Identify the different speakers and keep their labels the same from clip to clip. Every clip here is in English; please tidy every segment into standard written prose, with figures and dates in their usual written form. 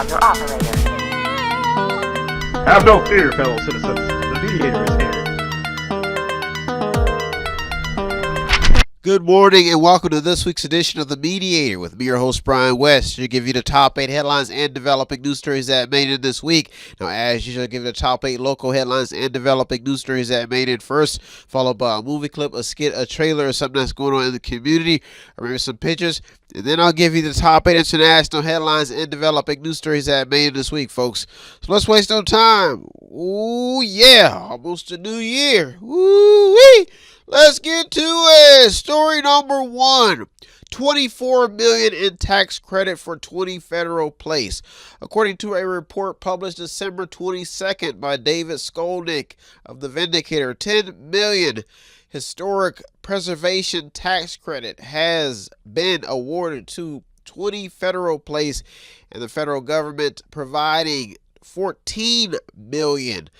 Speaker 1: call your operator.
Speaker 2: Have no fear, fellow citizens. The Mediator is here.
Speaker 3: Good morning and welcome to this week's edition of The Mediator with me, your host, Brian West. To give you the top 8 headlines and developing news stories that made it this week. Now, as usual, give you the top 8 local headlines and developing news stories that made it first, followed by a movie clip, a skit, a trailer, or something that's going on in the community, or maybe some pictures. And then I'll give you the top 8 international headlines and developing news stories that made it this week, folks. So let's waste no time. Ooh, yeah, almost a new year. Woo-wee. Let's get to it. Story number 1. $24 million in tax credit for 20 federal place. According to a report published December 22nd by David Skolnick of the Vindicator, $10 million historic preservation tax credit has been awarded to 20 federal place, and the federal government providing $14 million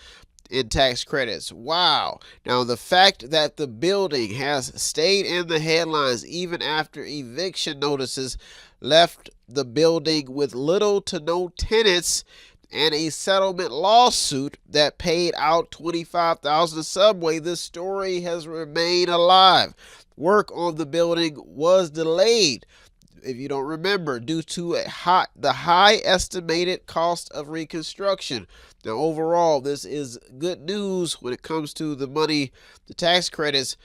Speaker 3: in tax credits. Wow. Now, the fact that the building has stayed in the headlines even after eviction notices left the building with little to no tenants and a settlement lawsuit that paid out $25,000 to Subway, this story has remained alive. Work on the building was delayed, if you don't remember, due to the high estimated cost of reconstruction. Now, overall, this is good news when it comes to the money, the tax credits.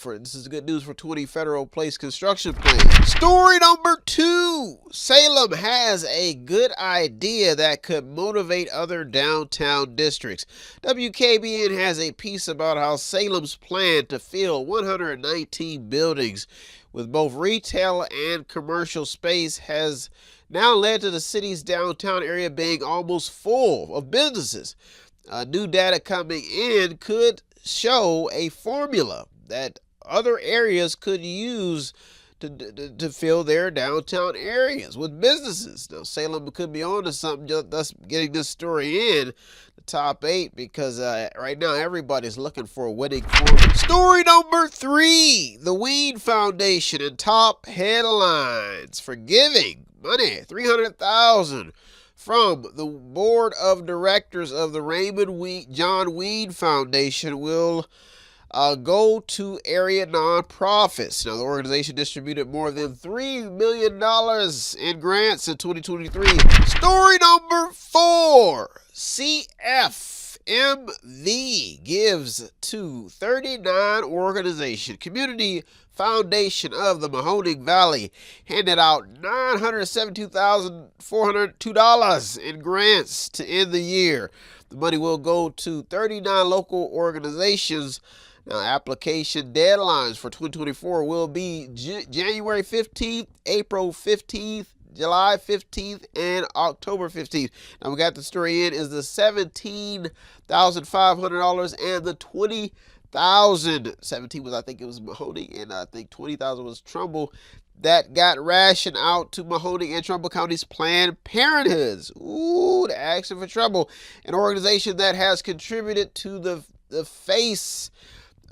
Speaker 3: This is good news for 20 federal place construction plans. Story number 2. Salem has a good idea that could motivate other downtown districts. WKBN has a piece about how Salem's plan to fill 119 buildings with both retail and commercial space has now led to the city's downtown area being almost full of businesses. New data coming in could show a formula that other areas could use to fill their downtown areas with businesses. Now, Salem could be on to something, just thus getting this story in the top 8, because right now everybody's looking for a winning formula. Story number 3. The Weed Foundation in top headlines for giving money, $300,000 from the board of directors of the Raymond John Weed Foundation will go to area nonprofits. Now, the organization distributed more than $3 million in grants in 2023. Story number 4. CFMV gives to 39 organizations. Community Foundation of the Mahoning Valley handed out $972,402 in grants to end the year. The money will go to 39 local organizations. Now, application deadlines for 2024 will be January 15th, April 15th, July 15th, and October 15th. Now, we got the story in is the $17,500 and the $20,000. 17 was, I think it was Mahoning, and I think 20,000 was Trumbull. That got rationed out to Mahoning and Trumbull County's Planned Parenthoods. Ooh, the Action for Trouble, an organization that has contributed to the face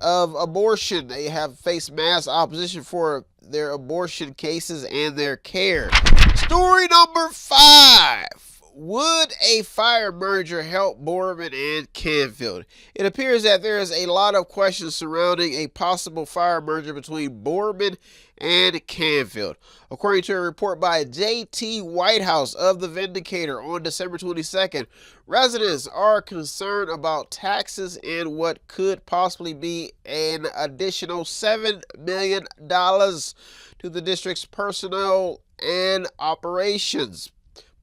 Speaker 3: of abortion. They have faced mass opposition for their abortion cases and their care. Story number 5. Would a fire merger help Boardman and Canfield? It appears that there is a lot of questions surrounding a possible fire merger between Boardman and Canfield. According to a report by J.T. Whitehouse of the Vindicator on December 22nd, residents are concerned about taxes and what could possibly be an additional $7 million to the district's personnel and operations.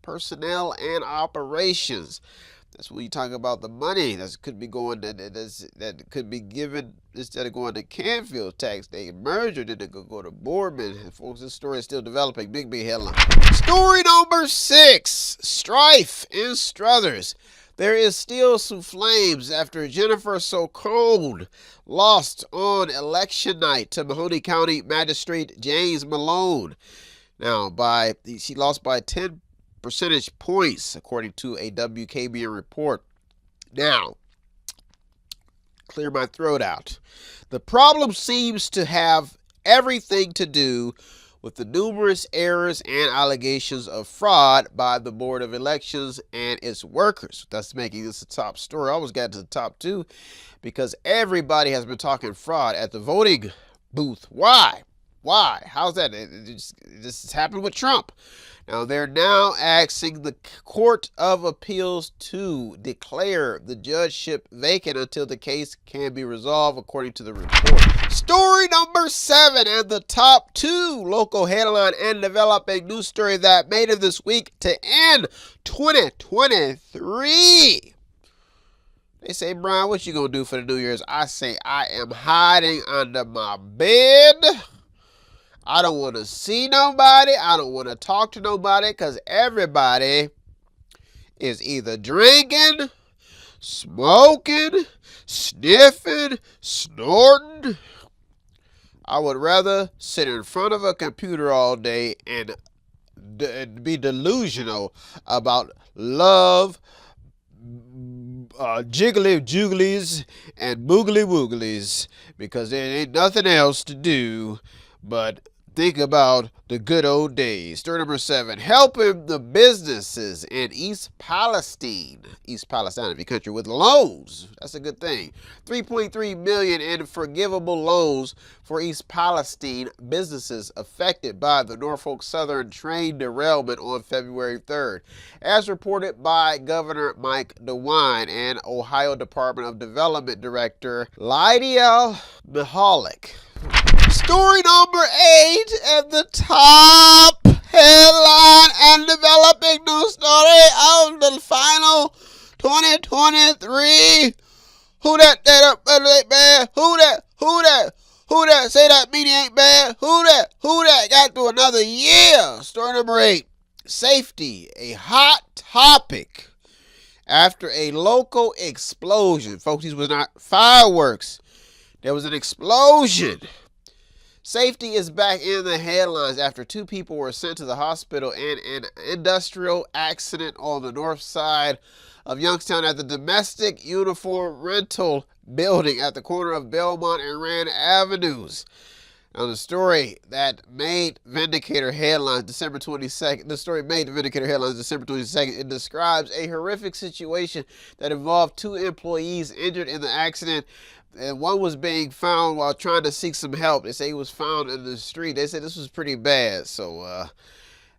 Speaker 3: That's when you talk about the money that could be going that could be given instead of going to Canfield tax day merger. Then it could go to Boardman. Folks, this story is still developing. Big headline. Story number 6. Strife in Struthers. There is still some flames after Jennifer Socone lost on election night to Mahoning County Magistrate James Malone. Now, she lost by 10 percentage points, according to a WKBN report. Now, clear my throat out. The problem seems to have everything to do with the numerous errors and allegations of fraud by the Board of Elections and its workers. That's making this a top story. I almost got to the top two because everybody has been talking fraud at the voting booth. Why? How's that? This happened with Trump. Now, they're now asking the Court of Appeals to declare the judgeship vacant until the case can be resolved, according to the report. Story number 7 and the top 2 local headline and developing news story that made it this week to end 2023. They say, Brian, what you gonna do for the New Year's? I say, I am hiding under my bed. I don't want to see nobody. I don't want to talk to nobody because everybody is either drinking, smoking, sniffing, snorting. I would rather sit in front of a computer all day and be delusional about love, jiggly jooglies, and boogly wooglies because there ain't nothing else to do but think about the good old days. Story number 7, helping the businesses in East Palestine, if your country, with loans. That's a good thing. $3.3 million in forgivable loans for East Palestine businesses affected by the Norfolk Southern train derailment on February 3rd. As reported by Governor Mike DeWine and Ohio Department of Development Director Lydia Mahoning. Story number 8 at the top headline and developing news story of the final 2023. Who that ain't bad? Who that say that media ain't bad? Who that got through another year? Story number 8, safety, a hot topic after a local explosion. Folks, these was not fireworks. There was an explosion. Safety is back in the headlines after 2 people were sent to the hospital in an industrial accident on the north side of Youngstown at the domestic uniform rental building at the corner of Belmont and Rand Avenues. Now, the story that made Vindicator headlines December 22nd, it describes a horrific situation that involved 2 employees injured in the accident, and one was being found while trying to seek some help. They say he was found in the street. They said this was pretty bad. So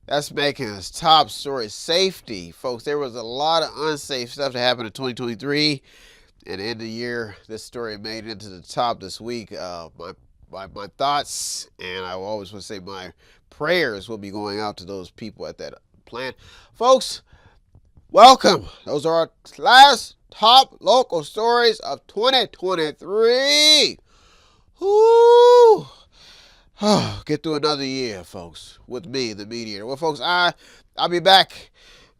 Speaker 3: that's making us top story. Safety, folks. There was a lot of unsafe stuff that happened in 2023. And in the year, this story made it into the top this week. My thoughts, and I will always want to say my prayers will be going out to those people at that plant. Folks, welcome. Those are our last top local stories of 2023. Woo! Get through another year, folks, with me, the Mediator. Well, folks, I'll be back,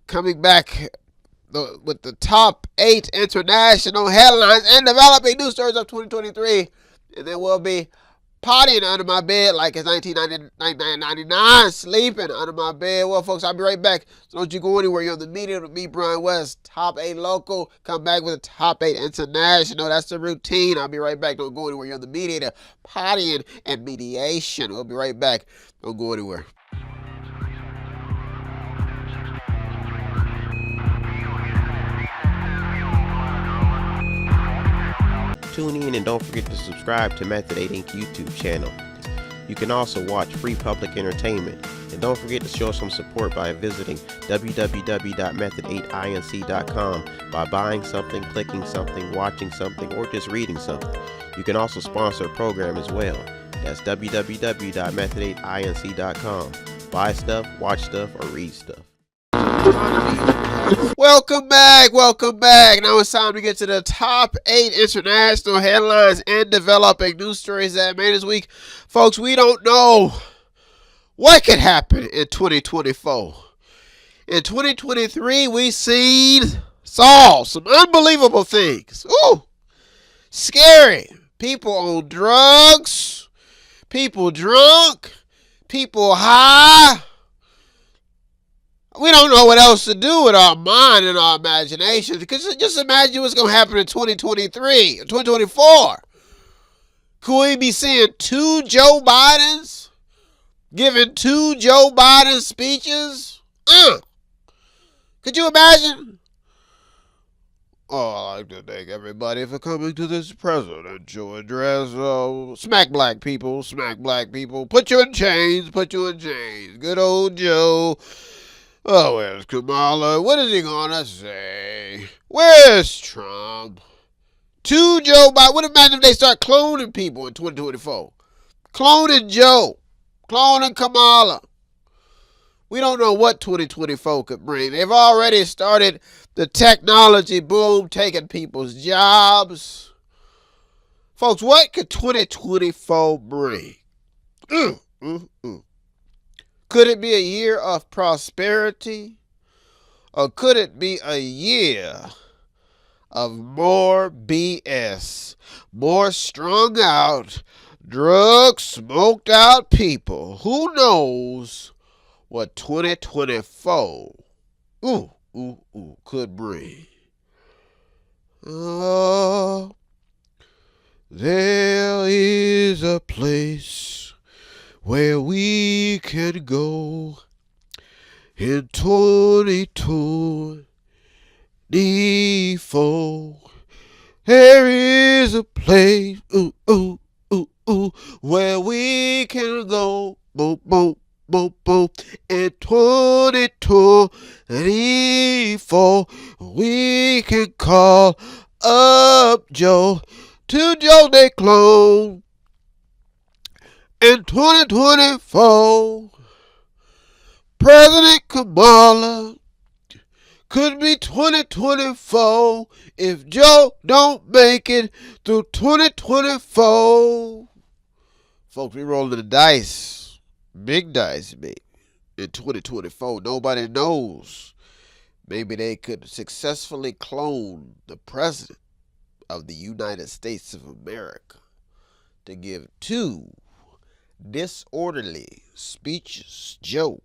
Speaker 3: coming back with the top 8 international headlines and developing news stories of 2023. And then we'll be pottying under my bed like it's 1999, sleeping under my bed. Well, folks, I'll be right back. So don't you go anywhere. You're on the Mediator with me, Brian West. Top 8 local. Come back with a top 8 international. That's the routine. I'll be right back. Don't go anywhere. You're on the Mediator, pottying and mediation. We'll be right back. Don't go anywhere.
Speaker 1: Tune in and don't forget to subscribe to Method 8 Inc. YouTube channel. You can also watch free public entertainment. And don't forget to show some support by visiting www.method8inc.com by buying something, clicking something, watching something, or just reading something. You can also sponsor a program as well. That's www.method8inc.com. Buy stuff, watch stuff, or read stuff.
Speaker 3: Welcome back. Now it's time to get to the top 8 international headlines and developing news stories that made this week. Folks, we don't know what could happen in 2024. In 2023, we saw some unbelievable things. Ooh, scary. People on drugs, people drunk, people high. We don't know what else to do with our mind and our imagination. Because just imagine what's going to happen in 2023, 2024. Could we be seeing 2 Joe Bidens? giving 2 Joe Biden speeches. Could you imagine? Oh, I'd like to thank everybody for coming to this presidential address. Smack black people, put you in chains, Good old Joe. Oh, where's Kamala? What is he gonna say? Where's Trump? 2 Joe Biden. What imagine if they start cloning people in 2024? Cloning Joe. Cloning Kamala. We don't know what 2024 could bring. They've already started the technology boom, taking people's jobs. Folks, what could 2024 bring? Could it be a year of prosperity? Or could it be a year of more BS? More strung out, drug smoked out people? Who knows what 2024 could bring? There is a place where we can go in 2024. There is a place where we can go in 2024. We can call up Joe to Joe they clone in 2024. President Kamala could be 2024 if Joe don't make it through 2024. Folks, we rolling the dice. Big dice, baby. In 2024, nobody knows. Maybe they could successfully clone the president of the United States of America to give 2 disorderly speeches. Joe.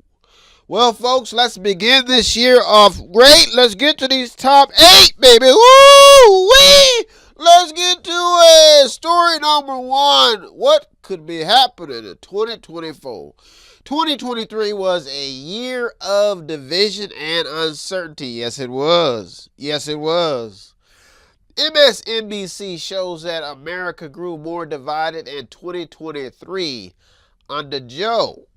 Speaker 3: Well, folks, let's begin this year off great. Let's get to these top 8, baby. Woo-wee! Let's get to it. Story number 1. What could be happening in 2024? 2023 was a year of division and uncertainty. Yes, it was. MSNBC shows that America grew more divided in 2023 under Joe,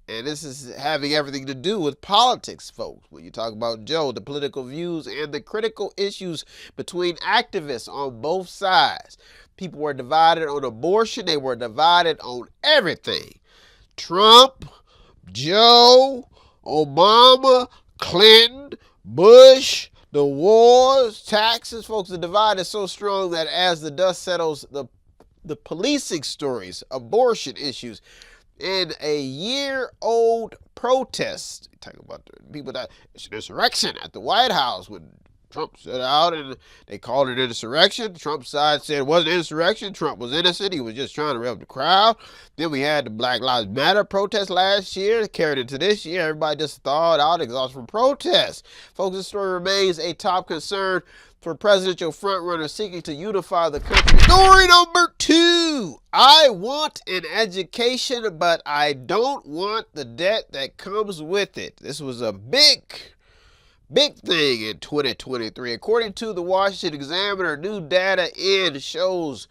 Speaker 3: and this is having everything to do with politics, folks. When you talk about Joe, the political views and the critical issues between activists on both sides. People were divided on abortion. They were divided on everything. Trump, Joe, Obama, Clinton, Bush, the wars, taxes. Folks, the divide is so strong that as the dust settles, the policing stories, abortion issues, in a year-old protest. Talking about the people that it's an insurrection at the White House when Trump set out and they called it insurrection. Trump's side said it wasn't insurrection. Trump was innocent. He was just trying to rev the crowd. Then we had the Black Lives Matter protest last year. Carried into this year. Everybody just thawed out, exhausted from protests. Folks, this story remains a top concern for presidential frontrunners seeking to unify the country. Story number 2. I want an education, but I don't want the debt that comes with it. This was a big thing in 2023. According to the Washington Examiner, new data shows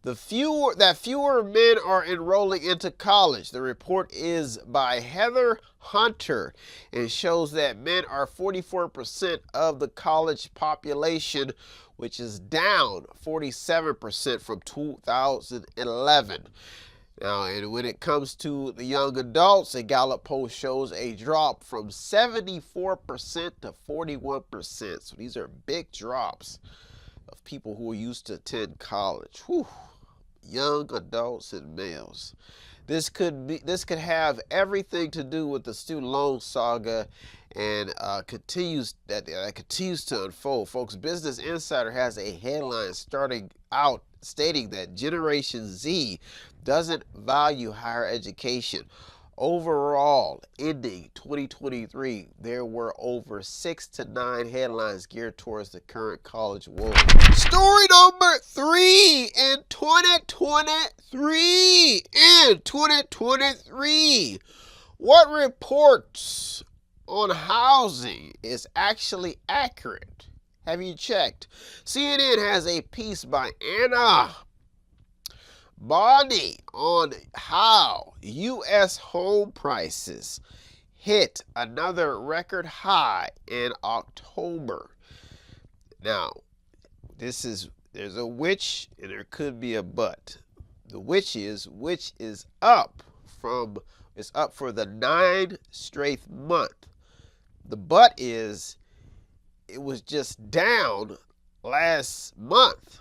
Speaker 3: that fewer men are enrolling into college. The report is by Heather Hunter and shows that men are 44% of the college population, which is down 47% from 2011. Now, and when it comes to the young adults, a Gallup poll shows a drop from 74% to 41%. So these are big drops of people who are used to attend college. Whew. Young adults and males. This could have everything to do with the student loan saga, and continues to unfold. Folks, Business Insider has a headline starting out stating that Generation Z doesn't value higher education. Overall, ending 2023, there were over 6 to 9 headlines geared towards the current college woes. Story number 3, in 2023, in 2023. What reports on housing is actually accurate? Have you checked? CNN has a piece by Anna Mahoning on how U.S. home prices hit another record high in October. Now, there's a which and there could be a but. The which is up for the 9th straight month. The but is it was just down last month.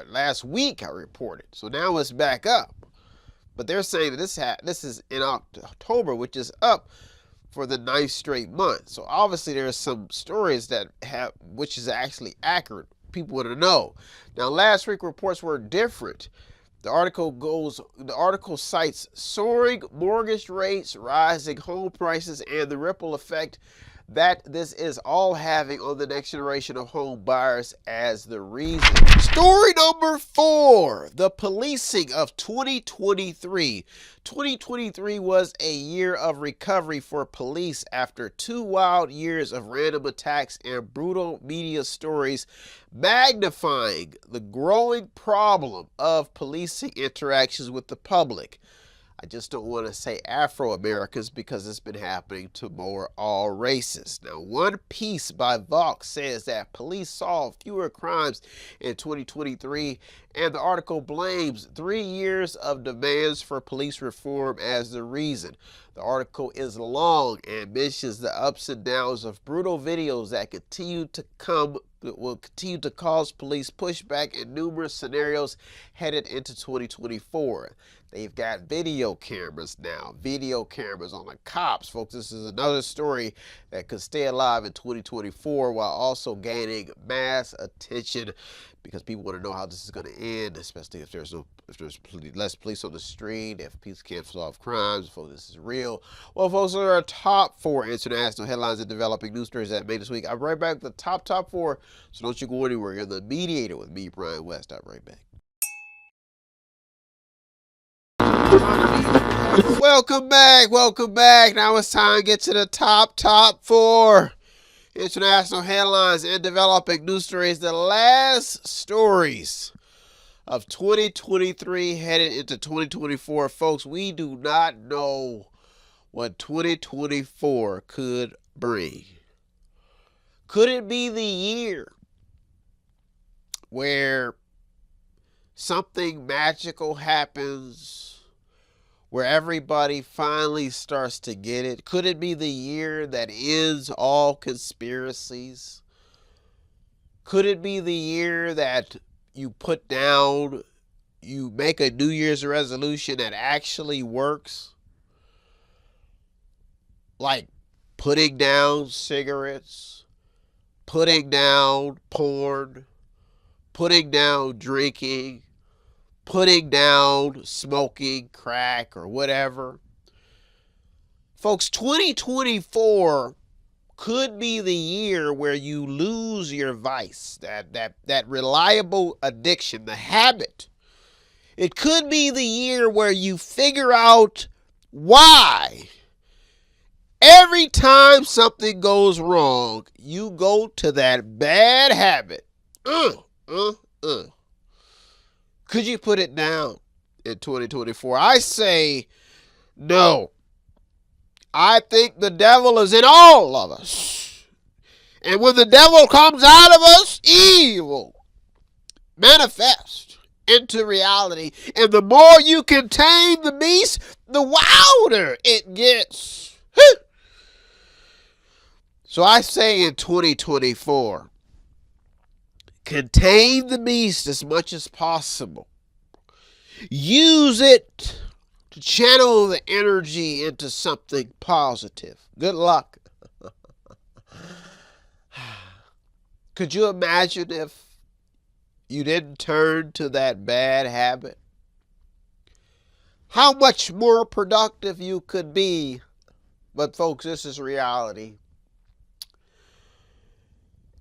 Speaker 3: Last week I reported, so now it's back up. But they're saying that this is in October, which is up for the 9th straight month. So obviously there's some stories which is actually accurate. People want to know. Now, last week reports were different. The article cites soaring mortgage rates, rising home prices, and the ripple effect that this is all having on the next generation of home buyers as the reason. Story number 4, the policing of 2023. 2023 was a year of recovery for police after 2 wild years of random attacks and brutal media stories, magnifying the growing problem of policing interactions with the public. I just don't want to say Afro-Americans because it's been happening to more all races. Now, one piece by Vox says that police solved fewer crimes in 2023, and the article blames 3 years of demands for police reform as the reason. The article is long and mentions the ups and downs of brutal videos that will continue to cause police pushback in numerous scenarios headed into 2024. They've got video cameras now, video cameras on the cops. Folks, this is another story that could stay alive in 2024 while also gaining mass attention because people want to know how this is going to end, especially if there's less police on the street, if police can't solve crimes, folks, this is real. Well, folks, those are our top 4 international headlines and developing news stories that made this week. I'll be right back with the top 4, so don't you go anywhere. You're the Mediator with me, Brian West. I'll be right back. Welcome back. Now it's time to get to the top 4 international headlines and developing news stories. The last stories of 2023 headed into 2024. Folks, we do not know what 2024 could bring. Could it be the year where something magical happens, where everybody finally starts to get it? Could it be the year that ends all conspiracies? Could it be the year that you make a New Year's resolution that actually works? Like putting down cigarettes, putting down porn, putting down drinking, putting down smoking crack or whatever. Folks, 2024 could be the year where you lose your vice, that reliable addiction, the habit. It could be the year where you figure out why every time something goes wrong, you go to that bad habit. Could you put it down in 2024? I say no. I think the devil is in all of us. And when the devil comes out of us, evil manifests into reality. And the more you contain the beast, the wilder it gets. So I say in 2024, contain the beast as much as possible. Use it to channel the energy into something positive. Good luck. Could you imagine if you didn't turn to that bad habit? How much more productive you could be. But folks, this is reality.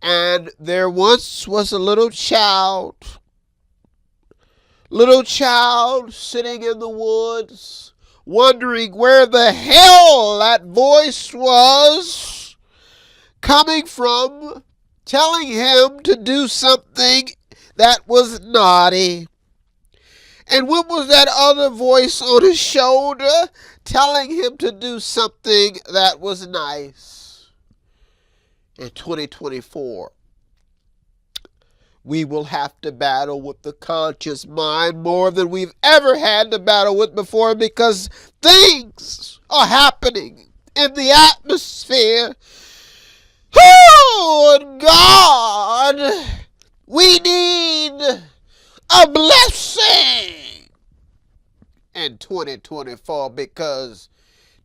Speaker 3: And there once was a little child Little child sitting in the woods, wondering where the hell that voice was coming from, telling him to do something that was naughty. And what was that other voice on his shoulder telling him to do something that was nice? In 2024, we will have to battle with the conscious mind more than we've ever had to battle with before, because things are happening in the atmosphere. Oh, God, we need a blessing in 2024, because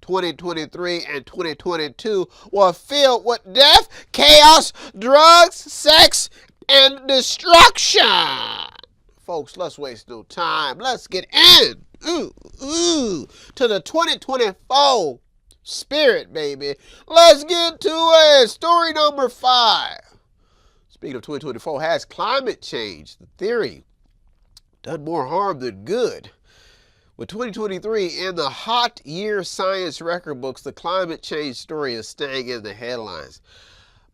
Speaker 3: 2023 and 2022 were filled with death, chaos, drugs, sex, and destruction. Folks, let's waste no time. Let's get in to the 2024 spirit, baby. Let's get to it. Story number 5. Speaking of 2024, has climate change, the theory, done more harm than good? With 2023 in the hot year science record books, the climate change story is staying in the headlines.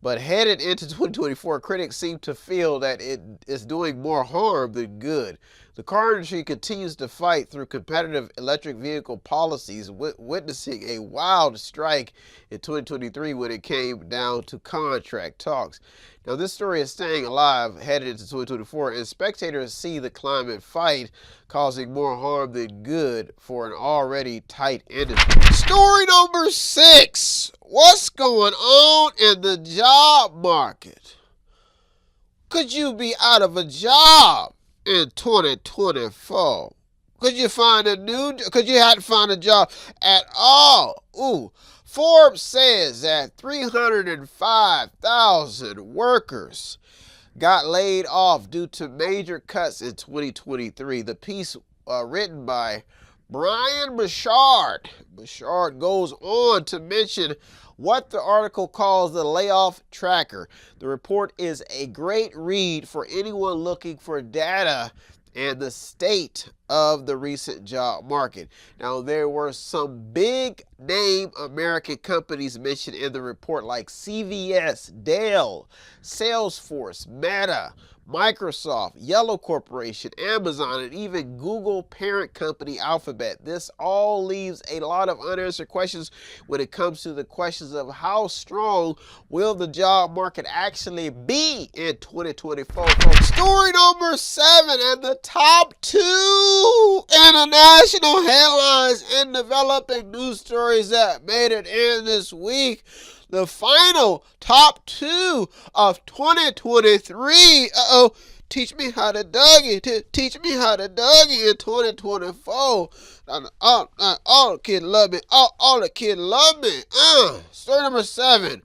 Speaker 3: But headed into 2024, critics seem to feel that it is doing more harm than good. The car industry continues to fight through competitive electric vehicle policies, witnessing a wild strike in 2023 when it came down to contract talks. Now, this story is staying alive headed into 2024, and spectators see the climate fight causing more harm than good for an already tight industry. Story number 6. What's going on in the job market? Could you be out of a job in 2024? Could you find could you have to find a job at all? Forbes says that 305,000 workers got laid off due to major cuts in 2023. The piece written by Brian Bouchard. Bouchard goes on to mention what the article calls the layoff tracker. The report is a great read for anyone looking for data and the state of the recent job market. Now, there were some big name American companies mentioned in the report, like CVS, Dell, Salesforce, Meta, Microsoft, Yellow Corporation, Amazon, and even Google parent company Alphabet. This all leaves a lot of unanswered questions when it comes to the questions of how strong will the job market actually be in 2024. Story number 7 and the top 2 international headlines and developing news stories that made it in this week. The final top 2 of 2023. Teach me how to Dougie. Teach me how to Dougie in 2024. All the kids love me. All the kids love me. Story number 7.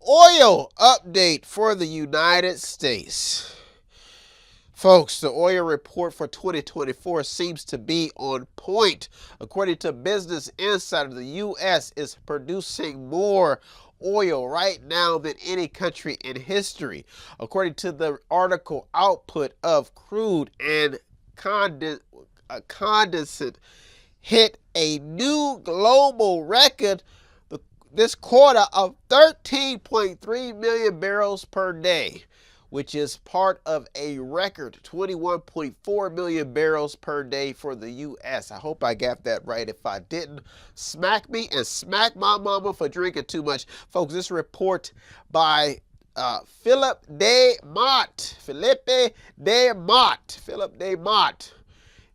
Speaker 3: Oil update for the United States. Folks, the oil report for 2024 seems to be on point. According to Business Insider, the U.S. is producing more oil right now than any country in history. According to the article, output of crude and condensate hit a new global record this quarter of 13.3 million barrels per day, which is part of a record 21.4 million barrels per day for the U.S. I hope I got that right. If I didn't, smack me and smack my mama for drinking too much. Folks, this report by Philip de Mott.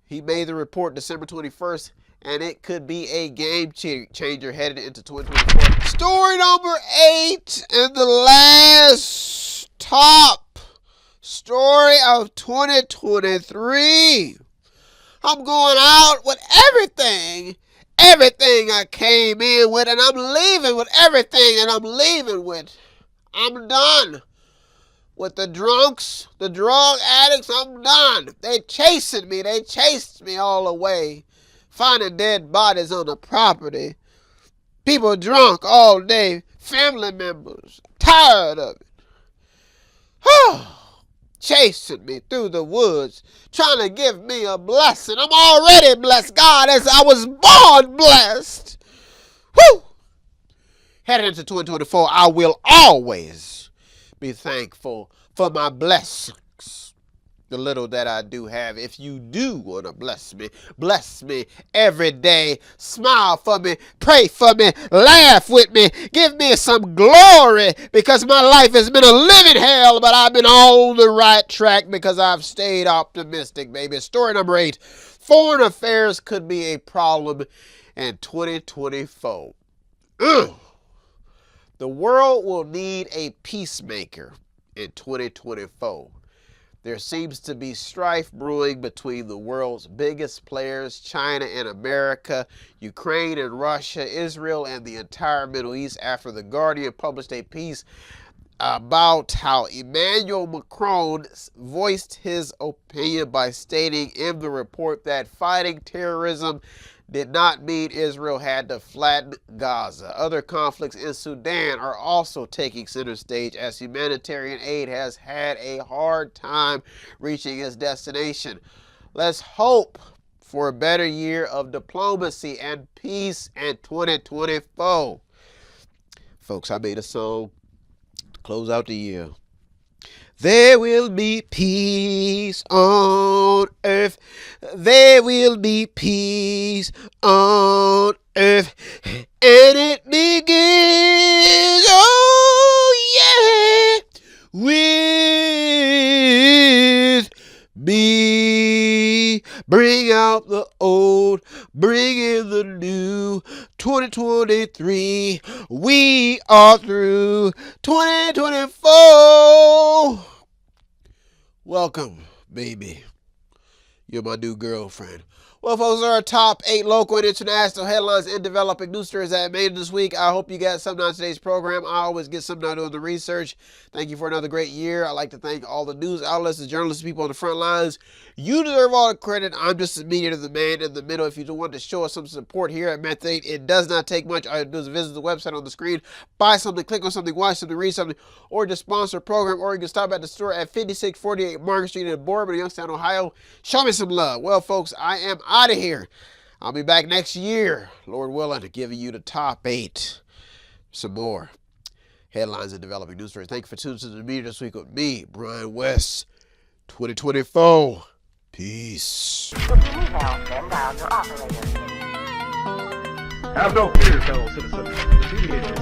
Speaker 3: He made the report December 21st, and it could be a game changer headed into 2024. Story number 8 and the last top story of 2023. I'm going out with everything I came in with, and I'm leaving with everything that I'm leaving with. I'm done with the drunks, the drug addicts. I'm done. They chased me all the way, finding dead bodies on the property. People drunk all day, family members, tired of it. chasing me through the woods, trying to give me a blessing. I'm already blessed, God, as I was born blessed. Woo! Heading into 2024, I will always be thankful for my blessings, the little that I do have. If you do want to bless me every day. Smile for me, pray for me, laugh with me, give me some glory, because my life has been a living hell, but I've been on the right track because I've stayed optimistic, baby. Story number 8. Foreign affairs could be a problem in 2024. The world will need a peacemaker in 2024. There seems to be strife brewing between the world's biggest players, China and America, Ukraine and Russia, Israel and the entire Middle East, after The Guardian published a piece about how Emmanuel Macron voiced his opinion by stating in the report that fighting terrorism did not mean Israel had to flatten Gaza. Other conflicts in Sudan are also taking center stage as humanitarian aid has had a hard time reaching its destination. Let's hope for a better year of diplomacy and peace in 2024. Folks, I made a song to close out the year. There will be peace on earth. There will be peace on earth. And it begins, oh yeah, with me. Bring out the old, bring in the new. 2023, we are through. 2024. Welcome, baby. You're my new girlfriend. Well, folks, there are top 8 local and international headlines and developing news stories that made this week. I hope you got something on today's program. I always get something out doing the research. Thank you for another great year. I'd like to thank all the news outlets, the journalists, people on the front lines. You deserve all the credit. I'm just a mediator, the man in the middle. If you do want to show us some support here at Method 8, it does not take much. All you do is visit the website on the screen, buy something, click on something, watch something, read something, or just sponsor a program, or you can stop at the store at 5648 Market Street in Boardman, Youngstown, Ohio. Show me some love. Well, folks, I am out of here. I'll be back next year, Lord willing, to give you the top 8. Some more headlines and developing news stories. Thank you for tuning to the media this week with me, Brian West. 2024. Peace.
Speaker 2: Have no fear, fellow citizens. The Mediator is